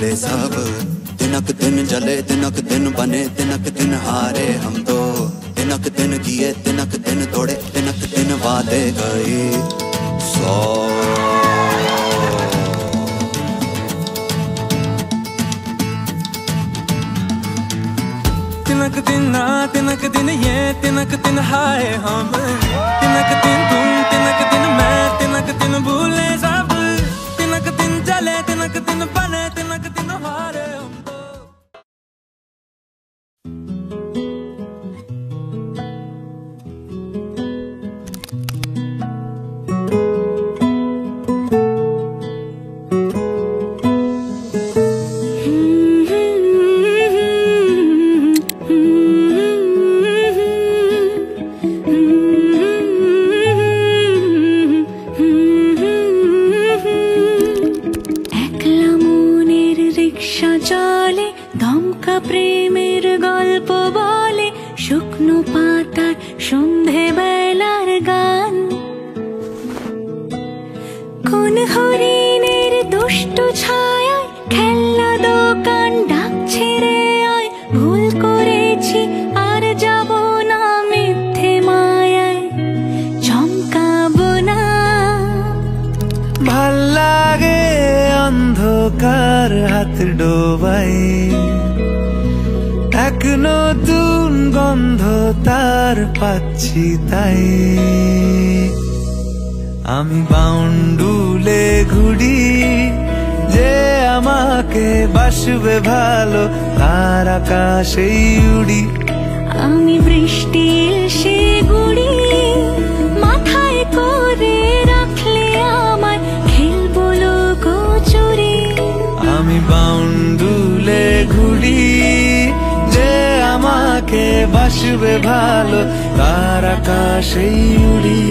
भूले सब। दिनक दिन जले दिनक दिन बने दिनक दिन हारे हम तो। दिनक दिन किए दिनक दिन तोड़े दिनक दिन वादे गए 100। तिनक दिन ना तिनक दिन ये तिनक दिन हाय हम। तिनक दिन तुम तिनक दिन मैं तिनक दिन भूले सब। तिनक दिन जले तिनक दिन बने तिनक दिन हारे हम तो। প্রেমের গল্প বলে শুকনো পাতার সন্ধে বেলার গান। কোন হরিণের দুষ্ট ছায়ায় খেলনা দোকান ডাকছে রে আয়। ভুল করেছি আর যাব না মিথ্যে মায়ায় চমকাবো না। ভাল লাগে অন্ধকার হাত ডোবাই এক নতুন গন্ধ তার পাচ্ছি তাই। আমি বাউন্ডুলে ঘুরি যে আমাকে বাসবে ভালো তার আকাশেই উড়ি। আমি বৃষ্টির সে গুড়ি মাথায় করে রাখলে আমায় খেলবো লুকোচুরি। আমি বাউন্ডুলে ঘুরি যে আমাকে বাসবে ভালো তার আকাশেই উড়ি।